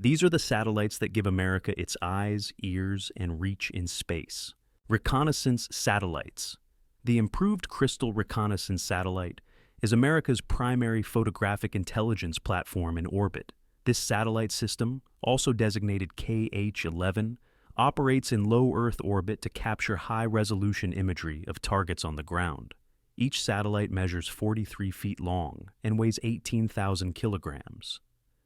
These are the satellites that give America its eyes, ears, and reach in space. Reconnaissance Satellites. The improved Crystal Reconnaissance Satellite is America's primary photographic intelligence platform in orbit. This satellite system, also designated KH-11, operates in low Earth orbit to capture high-resolution imagery of targets on the ground. Each satellite measures 43 feet long and weighs 18,000 kilograms.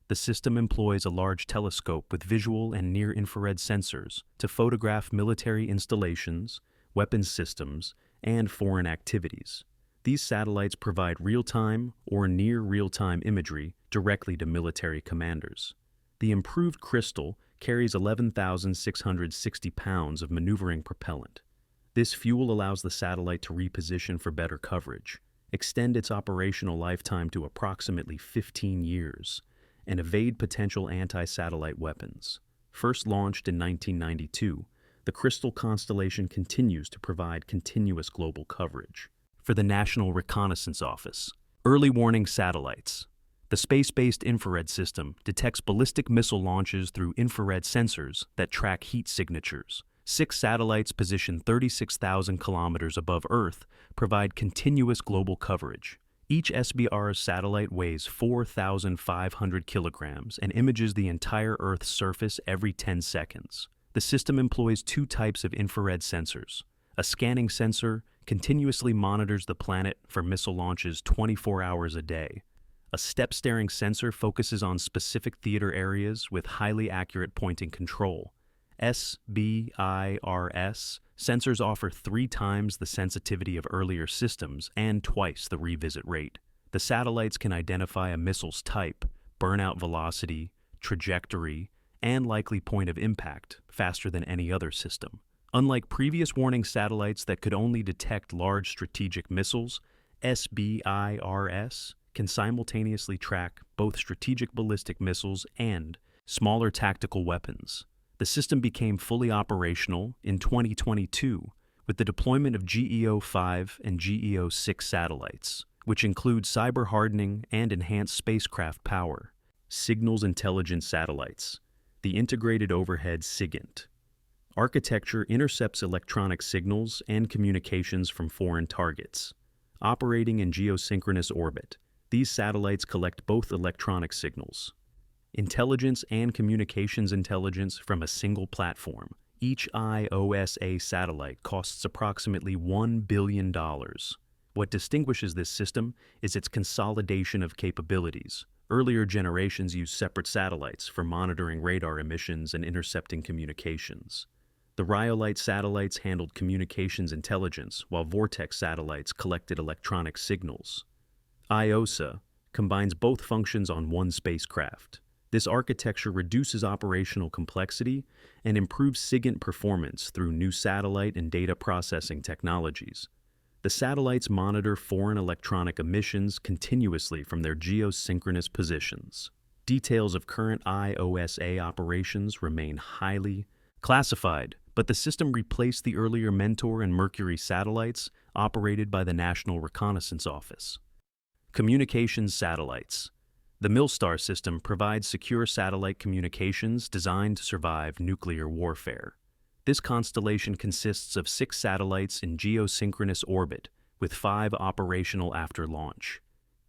The system employs a large telescope with visual and near-infrared sensors to photograph military installations, weapons systems, and foreign activities. These satellites provide real-time or near-real-time imagery directly to military commanders. The improved Crystal carries 11,660 pounds of maneuvering propellant. This fuel allows the satellite to reposition for better coverage, extend its operational lifetime to approximately 15 years, and evade potential anti-satellite weapons. First launched in 1992, the Crystal constellation continues to provide continuous global coverage. For the National Reconnaissance Office, early warning satellites. The space-based infrared system detects ballistic missile launches through infrared sensors that track heat signatures. 6 satellites positioned 36,000 kilometers above Earth provide continuous global coverage. Each SBIRS satellite weighs 4,500 kilograms and images the entire Earth's surface every 10 seconds. The system employs 2 types of infrared sensors. A scanning sensor continuously monitors the planet for missile launches 24 hours a day. A step-staring sensor focuses on specific theater areas with highly accurate pointing control. SBIRS sensors offer 3 times the sensitivity of earlier systems and twice the revisit rate. The satellites can identify a missile's type, burnout velocity, trajectory, and likely point of impact faster than any other system. Unlike previous warning satellites that could only detect large strategic missiles, SBIRS can simultaneously track both strategic ballistic missiles and smaller tactical weapons. The system became fully operational in 2022 with the deployment of GEO-5 and GEO-6 satellites, which include cyber hardening and enhanced spacecraft power. Signals Intelligence Satellites. The Integrated Overhead SIGINT. Architecture intercepts electronic signals and communications from foreign targets. Operating in geosynchronous orbit, these satellites collect both electronic signals, intelligence and communications intelligence from a single platform. Each IOSA satellite costs approximately $1 billion. What distinguishes this system is its consolidation of capabilities. Earlier generations used separate satellites for monitoring radar emissions and intercepting communications. The Rhyolite satellites handled communications intelligence, while Vortex satellites collected electronic signals. IOSA combines both functions on one spacecraft. This architecture reduces operational complexity and improves SIGINT performance through new satellite and data processing technologies. The satellites monitor foreign electronic emissions continuously from their geosynchronous positions. Details of current IOSA operations remain highly classified, but the system replaced the earlier Mentor and Mercury satellites operated by the National Reconnaissance Office. Communications Satellites. The Milstar system provides secure satellite communications designed to survive nuclear warfare. This constellation consists of 6 satellites in geosynchronous orbit, with 5 operational after launch.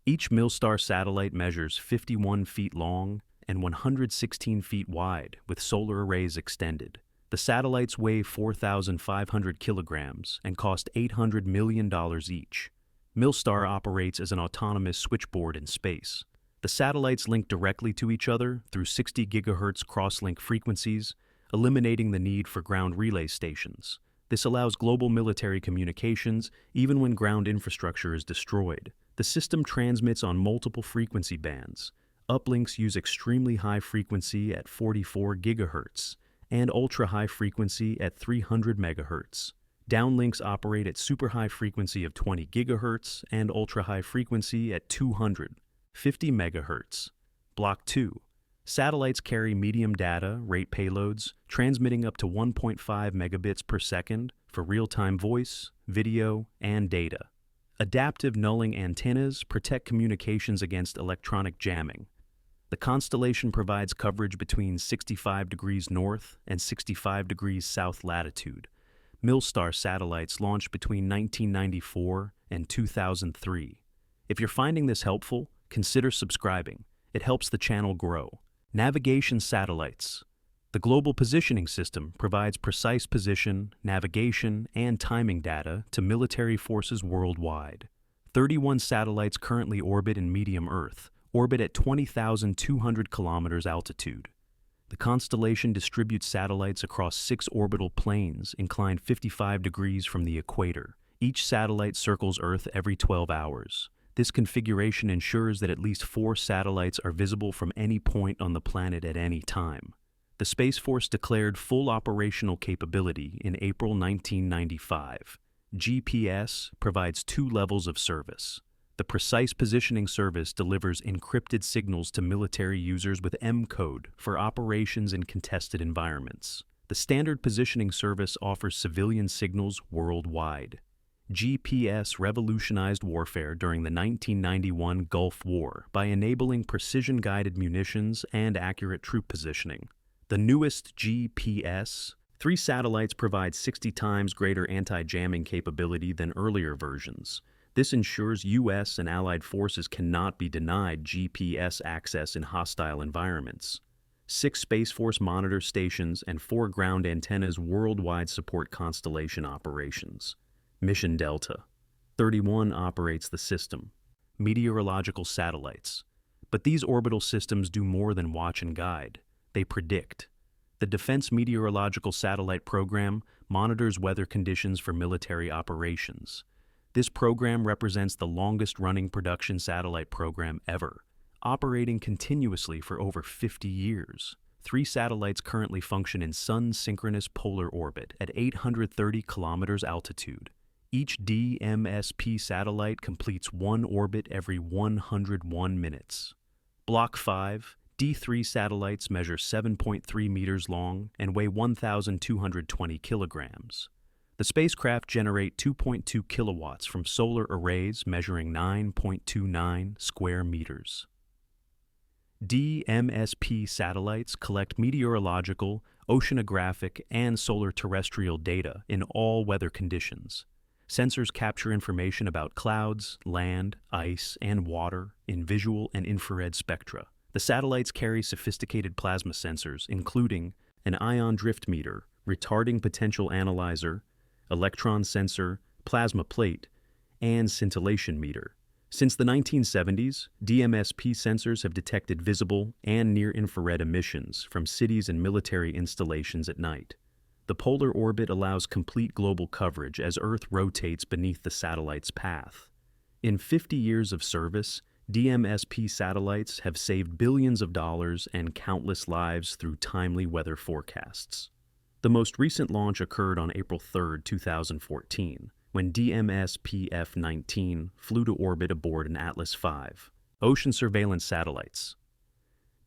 Each Milstar satellite measures 51 feet long and 116 feet wide, with solar arrays extended. The satellites weigh 4,500 kilograms and cost $800 million each. Milstar operates as an autonomous switchboard in space. The satellites link directly to each other through 60 GHz crosslink frequencies, eliminating the need for ground relay stations. This allows global military communications even when ground infrastructure is destroyed. The system transmits on multiple frequency bands. Uplinks use extremely high frequency at 44 GHz and ultra-high frequency at 300 MHz. Downlinks operate at super high frequency of 20 GHz and ultra-high frequency at 250 MHz. Block 2. Satellites carry medium data rate payloads, transmitting up to 1.5 megabits per second for real-time voice, video, and data. Adaptive nulling antennas protect communications against electronic jamming. The constellation provides coverage between 65 degrees north and 65 degrees south latitude. Milstar satellites launched between 1994 and 2003. If you're finding this helpful, consider subscribing. It helps the channel grow. Navigation satellites. The Global Positioning System provides precise position, navigation, and timing data to military forces worldwide. 31 satellites currently orbit in medium Earth, orbit at 20,200 kilometers altitude. The constellation distributes satellites across 6 orbital planes inclined 55 degrees from the equator. Each satellite circles Earth every 12 hours. This configuration ensures that at least 4 satellites are visible from any point on the planet at any time. The Space Force declared full operational capability in April 1995. GPS provides 2 levels of service. The Precise Positioning Service delivers encrypted signals to military users with M-code for operations in contested environments. The Standard Positioning Service offers civilian signals worldwide. GPS revolutionized warfare during the 1991 Gulf War by enabling precision-guided munitions and accurate troop positioning. The newest GPS, 3 satellites provide 60 times greater anti-jamming capability than earlier versions. This ensures U.S. and allied forces cannot be denied GPS access in hostile environments. 6 Space Force monitor stations and 4 ground antennas worldwide support constellation operations. Mission Delta. 31 operates the system. Meteorological Satellites. But these orbital systems do more than watch and guide. They predict. The Defense Meteorological Satellite Program monitors weather conditions for military operations. This program represents the longest-running production satellite program ever, operating continuously for over 50 years. 3 satellites currently function in sun-synchronous polar orbit at 830 kilometers altitude. Each DMSP satellite completes 1 orbit every 101 minutes. Block 5, D3 satellites measure 7.3 meters long and weigh 1,220 kilograms. The spacecraft generate 2.2 kilowatts from solar arrays measuring 9.29 square meters. DMSP satellites collect meteorological, oceanographic, and solar terrestrial data in all weather conditions. Sensors capture information about clouds, land, ice, and water in visual and infrared spectra. The satellites carry sophisticated plasma sensors, including an ion drift meter, retarding potential analyzer, electron sensor, plasma plate, and scintillation meter. Since the 1970s, DMSP sensors have detected visible and near-infrared emissions from cities and military installations at night. The polar orbit allows complete global coverage as Earth rotates beneath the satellite's path. In 50 years of service, DMSP satellites have saved billions of dollars and countless lives through timely weather forecasts. The most recent launch occurred on April 3, 2014, when DMSP-F-19 flew to orbit aboard an Atlas V. Ocean surveillance satellites.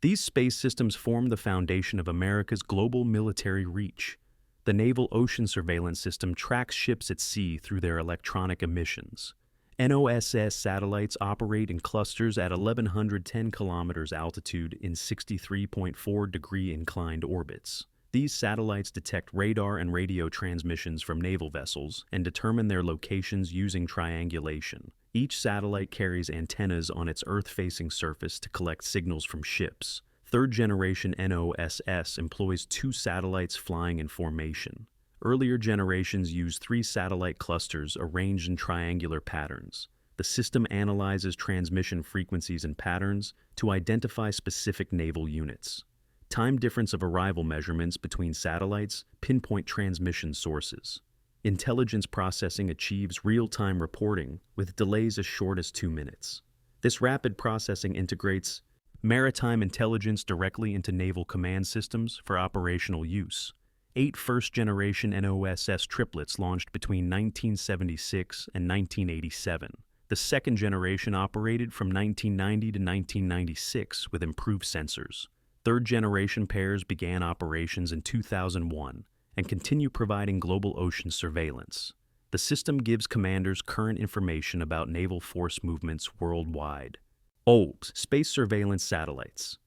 These space systems form the foundation of America's global military reach. The Naval Ocean Surveillance System tracks ships at sea through their electronic emissions. NOSS satellites operate in clusters at 1,110 kilometers altitude in 63.4-degree inclined orbits. These satellites detect radar and radio transmissions from naval vessels and determine their locations using triangulation. Each satellite carries antennas on its Earth-facing surface to collect signals from ships. Third-generation NOSS employs 2 satellites flying in formation. Earlier generations used 3 satellite clusters arranged in triangular patterns. The system analyzes transmission frequencies and patterns to identify specific naval units. Time difference of arrival measurements between satellites pinpoint transmission sources. Intelligence processing achieves real-time reporting with delays as short as 2 minutes. This rapid processing integrates maritime intelligence directly into naval command systems for operational use. 8 first-generation NOSS triplets launched between 1976 and 1987. The second generation operated from 1990 to 1996 with improved sensors. Third-generation pairs began operations in 2001 and continue providing global ocean surveillance. The system gives commanders current information about naval force movements worldwide. Space surveillance satellites.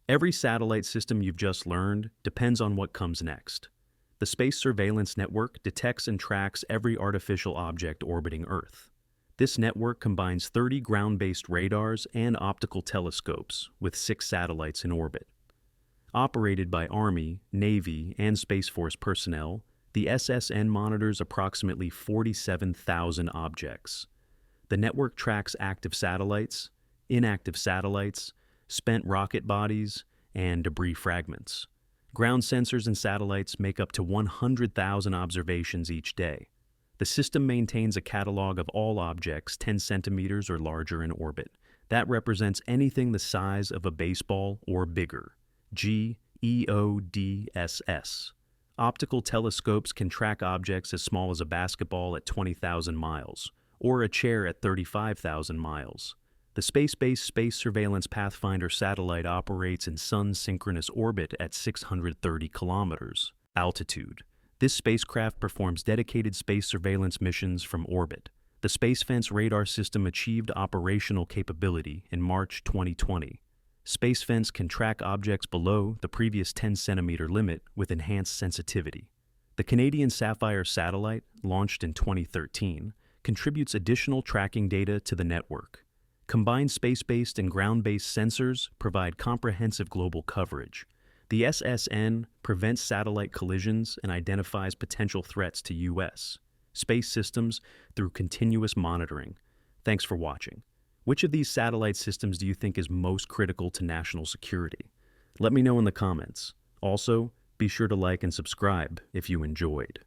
Every satellite system you've just learned depends on what comes next. The Space Surveillance Network detects and tracks every artificial object orbiting Earth. This network combines 30 ground-based radars and optical telescopes with 6 satellites in orbit. Operated by Army, Navy, and Space Force personnel, the SSN monitors approximately 47,000 objects. The network tracks active satellites, inactive satellites, spent rocket bodies, and debris fragments. Ground sensors and satellites make up to 100,000 observations each day. The system maintains a catalog of all objects 10 centimeters or larger in orbit. That represents anything the size of a baseball or bigger. GEODSS. Optical telescopes can track objects as small as a basketball at 20,000 miles, or a chair at 35,000 miles. The space-based Space Surveillance Pathfinder satellite operates in sun-synchronous orbit at 630 kilometers altitude. This spacecraft performs dedicated space surveillance missions from orbit. The Space Fence radar system achieved operational capability in March 2020. Space Fence can track objects below the previous 10-centimeter limit with enhanced sensitivity. The Canadian Sapphire satellite, launched in 2013, contributes additional tracking data to the network. Combined space-based and ground-based sensors provide comprehensive global coverage. The SSN prevents satellite collisions and identifies potential threats to U.S. space systems through continuous monitoring. Thanks for watching. Which of these satellite systems do you think is most critical to national security? Let me know in the comments. Also, be sure to like and subscribe if you enjoyed.